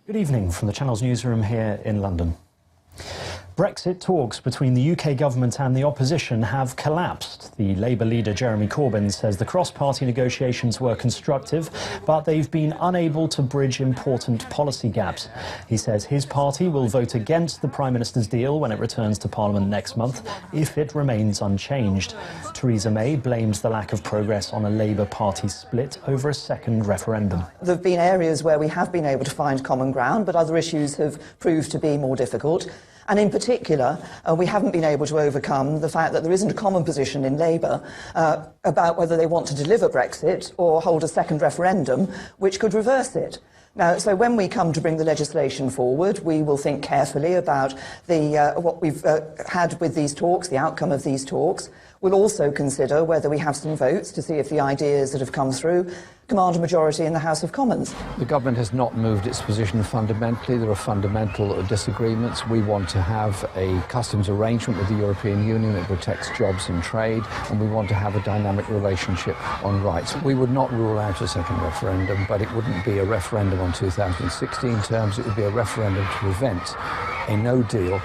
Good evening from the Channel's newsroom here in London. Brexit talks between the UK government and the opposition have collapsed. The Labour leader Jeremy Corbyn says the cross-party negotiations were constructive, but they've been unable to bridge important policy gaps. He says his party will vote against the Prime Minister's deal when it returns to Parliament next month if it remains unchanged. Theresa May blamed the lack of progress on a Labour Party split over a second referendum. There have been areas where we have been able to find common ground, but other issues have proved to be more difficult. And in particular, we haven't been able to overcome the fact that there isn't a common position in Labour about whether they want to deliver Brexit or hold a second referendum, which could reverse it. Now, so when we come to bring the legislation forward, we will think carefully about what we've had with these talks, the outcome of these talks. We'll also consider whether we have some votes to see if the ideas that have come through command a majority in the House of Commons. The government has not moved its position fundamentally. There are fundamental disagreements. We want to have a customs arrangement with the European Union that protects jobs and trade, and we want to have a dynamic relationship on rights. We would not rule out a second referendum, but it wouldn't be a referendum on 2016 terms. It would be a referendum to prevent a no-deal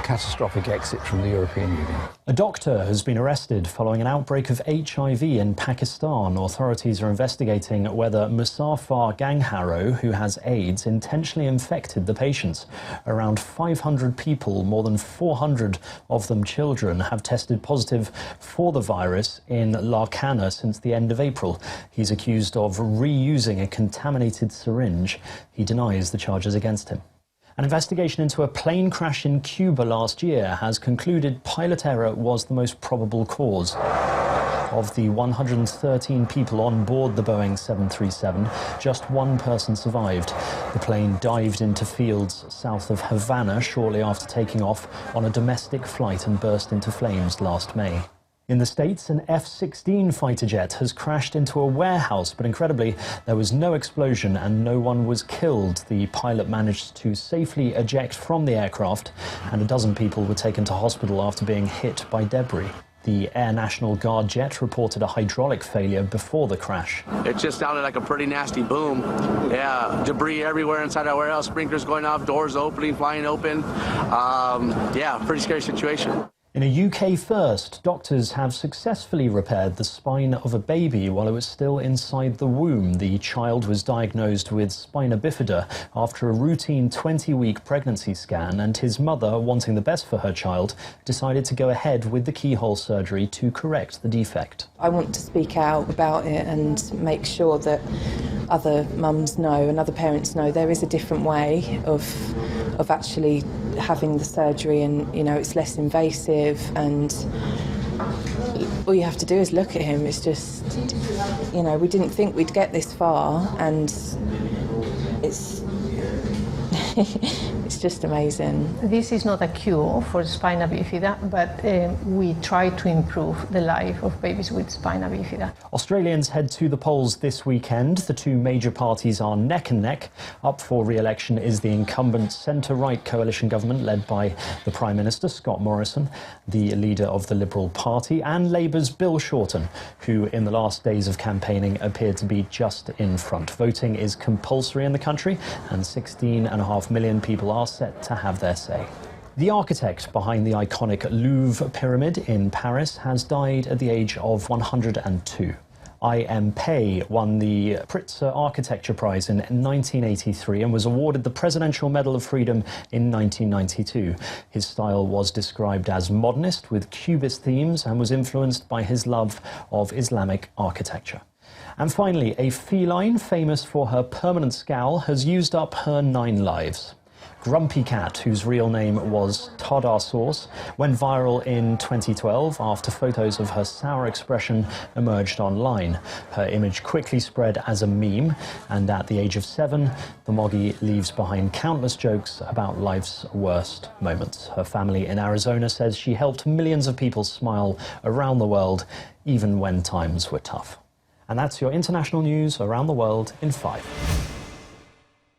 catastrophic exit from the European Union. A doctor has been arrested following an outbreak of HIV in Pakistan. Authorities are investigating whether Musaffar Gangharrow, who has AIDS, intentionally infected the patients. Around 500 people, more than 400 of them children, have tested positive for the virus in Larkana since the end of April. He's accused of reusing a contaminated syringe. He denies the charges against him. An investigation into a plane crash in Cuba last year has concluded pilot error was the most probable cause. Of the 113 people on board the Boeing 737, just one person survived. The plane dived into fields south of Havana shortly after taking off on a domestic flight and burst into flames last May. In the States, an F-16 fighter jet has crashed into a warehouse, but incredibly, there was no explosion and no one was killed. The pilot managed to safely eject from the aircraft, and a dozen people were taken to hospital after being hit by debris. The Air National Guard jet reported a hydraulic failure before the crash. It just sounded like a pretty nasty boom. Yeah, debris everywhere inside our warehouse, sprinklers going off, doors opening, flying open. Yeah, pretty scary situation. In a UK first, doctors have successfully repaired the spine of a baby while it was still inside the womb. The child was diagnosed with spina bifida after a routine 20-week pregnancy scan, and his mother, wanting the best for her child, decided to go ahead with the keyhole surgery to correct the defect. I want to speak out about it and make sure that other mums know and other parents know there is a different way of actually having the surgery, and you know, it's less invasive, and all you have to do is look at him. It's just, you know, we didn't think we'd get this far, and it's it's just amazing. This is not a cure for spina bifida, but we try to improve the life of babies with spina bifida. Australians head to the polls this weekend. The two major parties are neck and neck. Up for re-election is the incumbent centre-right coalition government led by the Prime Minister, Scott Morrison, the leader of the Liberal Party, and Labour's Bill Shorten, who in the last days of campaigning appeared to be just in front. Voting is compulsory in the country, and 16.5 million people are set to have their say. The architect behind the iconic Louvre pyramid in Paris has died at the age of 102. I.M. Pei won the Pritzker Architecture Prize in 1983 and was awarded the Presidential Medal of Freedom in 1992. His style was described as modernist with Cubist themes and was influenced by his love of Islamic architecture. And finally, a feline famous for her permanent scowl has used up her 9 lives. Grumpy Cat, whose real name was Tartar Sauce, went viral in 2012 after photos of her sour expression emerged online. Her image quickly spread as a meme, and at the age of 7, the Moggy leaves behind countless jokes about life's worst moments. Her family in Arizona says she helped millions of people smile around the world, even when times were tough. And that's your international news around the world in 5.